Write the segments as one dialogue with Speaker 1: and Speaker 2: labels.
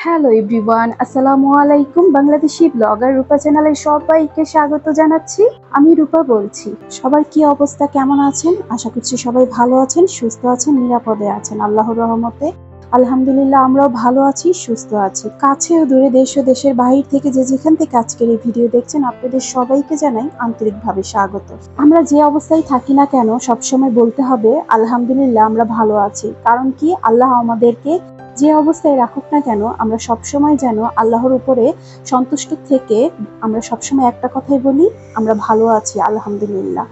Speaker 1: Hello everyone, আসসালামু আলাইকুম। Bangladeshi blogger রূপা চ্যানেলে সবাইকে স্বাগত জানাচ্ছি। আমি রূপা বলছি। সবার কি অবস্থা, কেমন আছেন? আশা করছি সবাই ভালো আছেন, সুস্থ আছেন, নিরাপদে আছেন আল্লাহর রহমতে। আলহামদুলিল্লাহ, আমরাও ভালো আছি, সুস্থ আছি। কাছে ও দূরে, দেশ ও দেশের বাহির থেকে যে যেখান থেকে আজকের এই ভিডিও দেখছেন, আপনাদের সবাইকে জানাই আন্তরিকভাবে স্বাগত। আমরা যে অবস্থায় থাকি না কেন, সবসময় বলতে হবে আলহামদুলিল্লাহ আমরা ভালো আছি। কারণ কি, আল্লাহ আমাদেরকে যে অবস্থায় রাখুক না কেন, আমরা সবসময় যেন আল্লাহর উপরে সন্তুষ্ট থেকে আমরা সবসময় একটা কথাই বলি, আমরা ভালো আছি আলহামদুলিল্লাহ।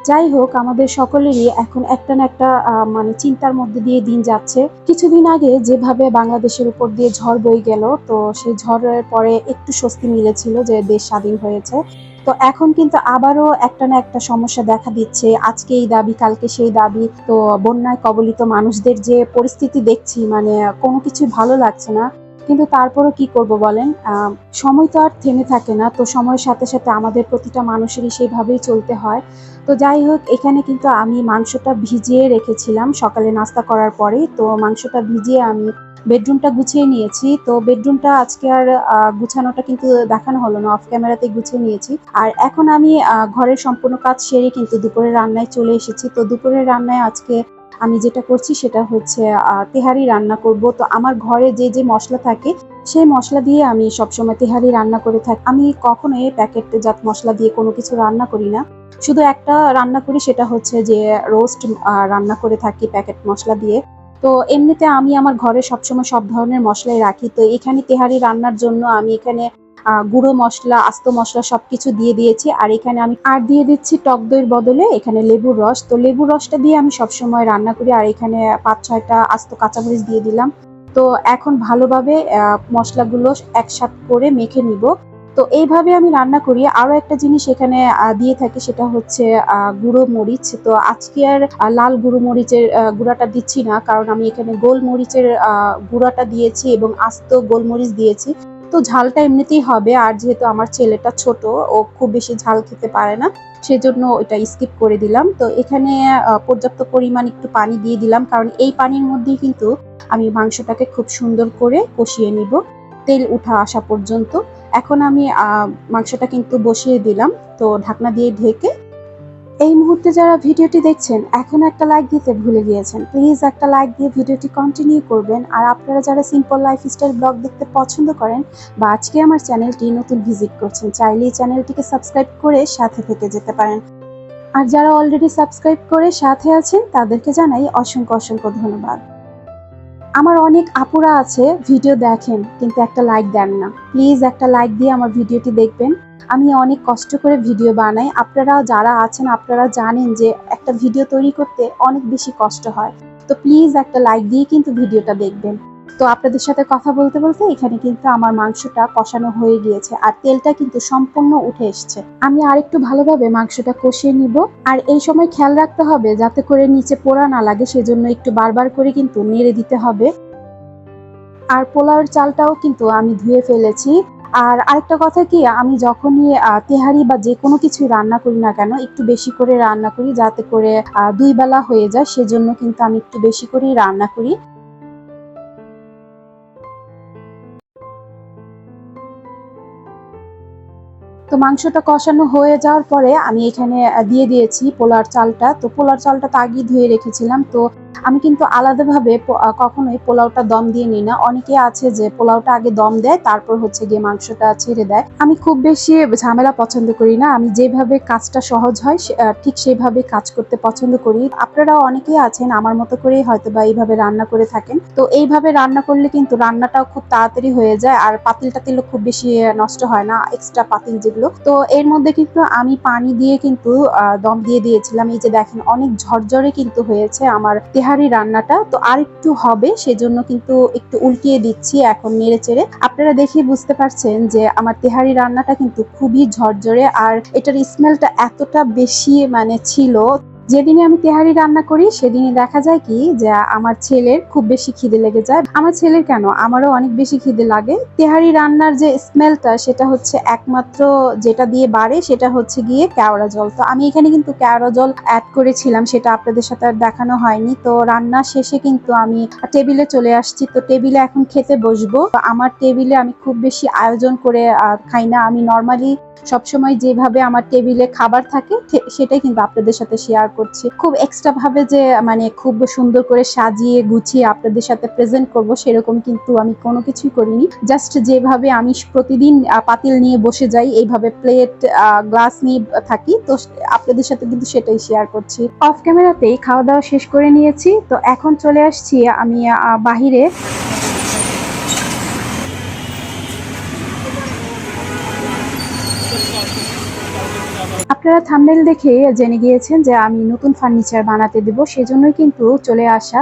Speaker 1: যাই হোক, আমাদের সকলেরই এখন একটা না একটা মানে চিন্তার মধ্যে দিয়ে দিন যাচ্ছে। কিছুদিন আগে যেভাবে বাংলাদেশের উপর দিয়ে ঝড় বয়ে গেল, তো সেই ঝড়ের পরে একটু স্বস্তি মিলেছিল যে দেশ স্বাধীন হয়েছে। তো এখন কিন্তু আবারও একটা না একটা সমস্যা দেখা দিচ্ছে। আজকে এই দাবি, কালকে সেই দাবি। তো বন্যায় কবলিত মানুষদের যে পরিস্থিতি দেখছি, মানে কোনো কিছু ভালো লাগছে না। কিন্তু তারপরও কি করব বলেন, সময় তো আর থেমে থাকে না। তো সময়ের সাথে সাথে আমাদের প্রতিটা মানুষেরই সেইভাবেই চলতে হয়। তো যাই হোক, এখানে কিন্তু আমি মাংসটা ভিজিয়ে রেখেছিলাম সকালে নাস্তা করার পরেই। তো মাংসটা ভিজিয়ে আমি বেডরুমটা গুছিয়ে নিয়েছি। তো বেডরুমটা আজকে আর গুছানোটা কিন্তু দেখানো হলো না, অফ ক্যামেরাতে গুছিয়ে নিয়েছি। আর এখন আমি ঘরের সম্পূর্ণ কাজ সেরে কিন্তু দুপুরের রান্নায় চলে এসেছি। তো দুপুরের রান্নায় আজকে আমি যেটা করছি সেটা হচ্ছে তেহারি রান্না করব। তো আমার ঘরে যে যে মশলা থাকে, সেই মশলা দিয়ে আমি সবসময় তেহারি রান্না করে থাকি। আমি কখনোই প্যাকেটজাত মশলা দিয়ে কোনো কিছু রান্না করি না। শুধু একটা রান্না করি, সেটা হচ্ছে যে রোস্ট রান্না করে থাকি প্যাকেট মশলা দিয়ে। তো এমনিতে আমি আমার ঘরে সবসময় সব ধরনের মশলাই রাখি। তো এখানে তেহারি রান্নার জন্য আমি এখানে গুঁড়ো মশলা, আস্ত মশলা সবকিছু দিয়ে দিয়েছি। আর এখানে আমি আর দিয়ে দিচ্ছি টক দইয়ের বদলে এখানে লেবুর রস। তো লেবুর রসটা দিয়ে আমি সবসময় রান্না করি। আর এখানে ৫-৬টা আস্ত কাঁচামরিচ দিয়ে দিলাম। তো এখন ভালোভাবে মশলাগুলো একসাথে করে মেখে নিব। তো এইভাবে আমি রান্না করি। আরো একটা জিনিস এখানে দিয়ে থাকি, সেটা হচ্ছে গুঁড়ো মরিচ। তো আজকে আর লাল গুঁড়ো মরিচের গুঁড়াটা দিচ্ছি না, কারণ আমি এখানে গোলমরিচের গুঁড়াটা দিয়েছি এবং আস্ত গোলমরিচ দিয়েছি। তো ঝালটা এমনিতেই হবে। আর যেহেতু আমার ছেলেটা ছোট, ও খুব বেশি ঝাল খেতে পারে না, সেজন্য ওইটা স্কিপ করে দিলাম। তো এখানে পর্যাপ্ত পরিমাণ একটু পানি দিয়ে দিলাম, কারণ এই পানির মধ্যেই কিন্তু আমি মাংসটাকে খুব সুন্দর করে কষিয়ে নিব, তেল উঠা আসা পর্যন্ত। এখন আমি মাংসটা কিন্তু বসিয়ে দিলাম, তো ঢাকনা দিয়ে ঢেকে। এই মুহূর্তে যারা ভিডিওটি দেখছেন, এখন একটা লাইক দিতে ভুলে গিয়েছেন। প্লিজ একটা লাইক দিয়ে ভিডিওটি কন্টিনিউ করবেন। আর আপনারা যারা সিম্পল লাইফস্টাইল ব্লগ দেখতে পছন্দ করেন, বা আজকে আমার চ্যানেলটি নতুন ভিজিট করছেন, চাইলে এই চ্যানেলটিকে সাবস্ক্রাইব করে সাথে থেকে যেতে পারেন। আর যারা অলরেডি সাবস্ক্রাইব করে সাথে আছেন, তাদেরকে জানাই অসংখ্য অসংখ্য ধন্যবাদ। আমার অনেক আপুরা আছে ভিডিও দেখেন কিন্তু একটা লাইক দেন না। প্লিজ একটা লাইক দিয়ে আমার ভিডিওটি দেখবেন। আমি অনেক কষ্ট করে ভিডিও বানাই। আপনারা যারা আছেন, আপনারা জানেন যে একটা ভিডিও তৈরি করতে অনেক বেশি কষ্ট হয়। তো প্লিজ একটা লাইক দিয়ে কিন্তু ভিডিওটা দেখবেন। তো আপনাদের সাথে কথা বলতে বলতে এখানে কিন্তু আমার মাংসটা কষানো হয়ে গিয়েছে, আর তেলটা কিন্তু সম্পূর্ণ উঠে এসছে। আমি আরেকটু ভালোভাবে মাংসটা কষিয়ে নিব। আর এই সময় খেয়াল রাখতে হবে যাতে করে নিচে পোড়া না লাগে, সেজন্য একটু বারবার করে কিন্তু নেড়ে দিতে হবে। আর পোলাওয়ের চালটাও কিন্তু আমি ধুয়ে ফেলেছি। আর আরেকটা কথা কি, আমি যখনই তেহারি বা যে কোনো কিছুই রান্না করি না কেন, একটু বেশি করে রান্না করি যাতে করে ২ বেলা হয়ে যায়, সেজন্য কিন্তু আমি একটু বেশি করেই রান্না করি। তো মাংসটা কষানো হয়ে যাওয়ার পরে আমি এখানে দিয়ে দিয়েছি পোলার চালটা। তো পোলার চালটা তো আগেই ধুয়ে রেখেছিলাম। তো আমি কিন্তু আলাদাভাবে কখনোই পোলাওটা দম দিয়ে নিই না। অনেকে আছে যে পোলাওটা আগে দম দেয়, তারপর হচ্ছে গিয়ে মাংসটা ছেড়ে দেয়। আমি খুব বেশি ঝামেলা পছন্দ করি না। আমি যেভাবে কাজটা সহজ হয় ঠিক সেইভাবে কাজ করতে পছন্দ করি। আপনারাও অনেকেই আছেন আমার মতো করেই হয়তো বা এইভাবে রান্না করে থাকেন। তো এইভাবে রান্না করলে কিন্তু রান্নাটাও খুব তাড়াতাড়ি হয়ে যায়, আর পাতিল টাতিলও খুব বেশি নষ্ট হয় না, এক্সট্রা পাতিল যেগুলো। তো এর মধ্যে কিন্তু আমি পানি দিয়ে কিন্তু দম দিয়ে দিয়েছিলাম। এই যে দেখেন, অনেক ঝরঝরে কিন্তু হয়েছে আমার তেহারি রান্নাটা। তো আর একটু হবে, সেজন্য কিন্তু একটু উল্টিয়ে দিচ্ছি এখন নেড়ে চেড়ে। আপনারা দেখেই বুঝতে পারছেন যে আমার তেহারি রান্নাটা কিন্তু খুবই ঝরঝরে, আর এটার স্মেলটা এতটা বেশি মানে ছিল যেদিনে আমি তেহারি রান্না করি সেদিনই দেখা যায় কি যে আমার ছেলের খুব বেশি খিদে লেগে যায়। আমার ছেলের কেন, আমারও অনেক বেশি খিদে লাগে। তেহারি রান্নার যে স্মেলটা সেটা হচ্ছে একমাত্র যেটা দিয়ে বাড়ে সেটা হচ্ছে গিয়ে কেওড়া জল। তো আমি এখানে কিন্তু কেওড়া জল অ্যাড করেছিলাম, সেটা আপনাদের সাথে আর দেখানো হয়নি। তো রান্না শেষে কিন্তু আমি টেবিলে চলে আসছি। তো টেবিলে এখন খেতে বসবো। তো আমার টেবিলে আমি খুব বেশি আয়োজন করে খাই না। আমি নর্মালি সবসময় যেভাবে আমার টেবিলে খাবার থাকে সেটাই কিন্তু আপনাদের সাথে শেয়ার করছি। খুব এক্সট্রা ভাবে যে মানে খুব সুন্দর করে সাজিয়ে গুছিয়ে আপনাদের সাথে প্রেজেন্ট করব সেরকম কিন্তু আমি কোনো কিছুই করিনি। জাস্ট যেভাবে আমি প্রতিদিন পাতিল নিয়ে বসে যাই, এইভাবে প্লেট গ্লাস নিয়ে থাকি, তো আপনাদের সাথে কিন্তু সেটাই শেয়ার করছি। অফ ক্যামেরাতেই খাওয়া দাওয়া শেষ করে নিয়েছি। তো এখন চলে আসছি আমি বাহিরে। আপনারা থাম্বনেল দেখে জেনে গিয়েছেন যে আমি নতুন ফার্নিচার বানাতে দেব, সেজন্যই কিন্তু চলে আসা।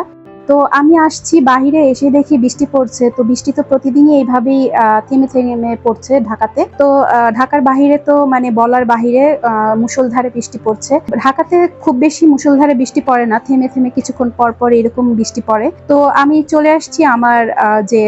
Speaker 1: তো আমি আসছি, বাহিরে এসে দেখি বৃষ্টি পড়ছে। তো বৃষ্টি তো প্রতিদিনই এইভাবেই থেমে থেমে পড়ছে ঢাকাতে। তো ঢাকার বাহিরে তো মানে বলার বাহিরে মুষলধারে বৃষ্টি পড়ছে। ঢাকাতে খুব বেশি মুষলধারে বৃষ্টি পড়ে না, থেমে থেমে কিছুক্ষণ পর পর এরকম বৃষ্টি পড়ে। তো আমি চলে আসছি আমার যে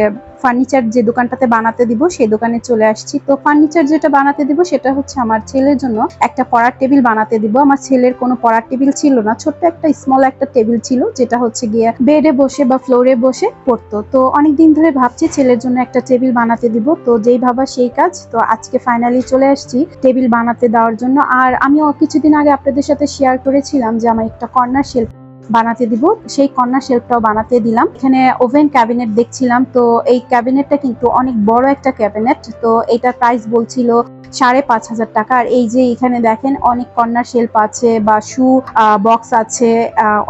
Speaker 1: ফার্নিচার যে দোকানটাতে বানাতে দিব সেই দোকানে চলে আসছি। তো ফার্নিচার যেটা বানাতে দিব সেটা হচ্ছে আমার ছেলের জন্য একটা পড়ার টেবিল বানাতে দিব। আমার ছেলের কোনো পড়ার টেবিল ছিল না, ছোট্ট একটা স্মল একটা টেবিল ছিল যেটা হচ্ছে গিয়ে বেডে বসে বা ফ্লোরে বসে পড়তো। তো অনেকদিন ধরে ভাবছি ছেলের জন্য একটা টেবিল বানাতে দিব। তো যেই ভাবা সেই কাজ, তো আজকে ফাইনালি চলে আসছি টেবিল বানাতে দেওয়ার জন্য। আর আমিও কিছুদিন আগে আপনাদের সাথে শেয়ার করেছিলাম যে আমার একটা কর্নার শেলফ বানাতে দিব, সেই কর্নার শেলফটাও বানাতে দিলাম। এখানে ওভেন ক্যাবিনেট দেখছিলাম। তো এই ক্যাবিনেটটা কিন্তু অনেক বড় একটা ক্যাবিনেট। তো এটার প্রাইস বলছিল 5,500 টাকা। আর এই যে এখানে দেখেন অনেক কর্নার শেলফ আছে বা শু বক্স আছে,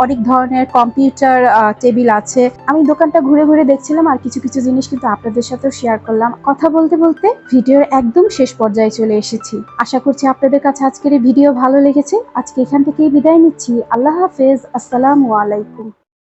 Speaker 1: অনেক ধরনের কম্পিউটার টেবিল আছে। আমি দোকানটা ঘুরে ঘুরে দেখছিলাম আর কিছু কিছু জিনিস কিন্তু আপনাদের সাথেও শেয়ার করলাম। কথা বলতে বলতে ভিডিওর একদম শেষ পর্যায়ে চলে এসেছি। আশা করছি আপনাদের কাছে আজকের এই ভিডিও ভালো লেগেছে। আজকে এখান থেকেই বিদায় নিচ্ছি। আল্লাহ হাফেজ, আসসালামু আলাইকুম।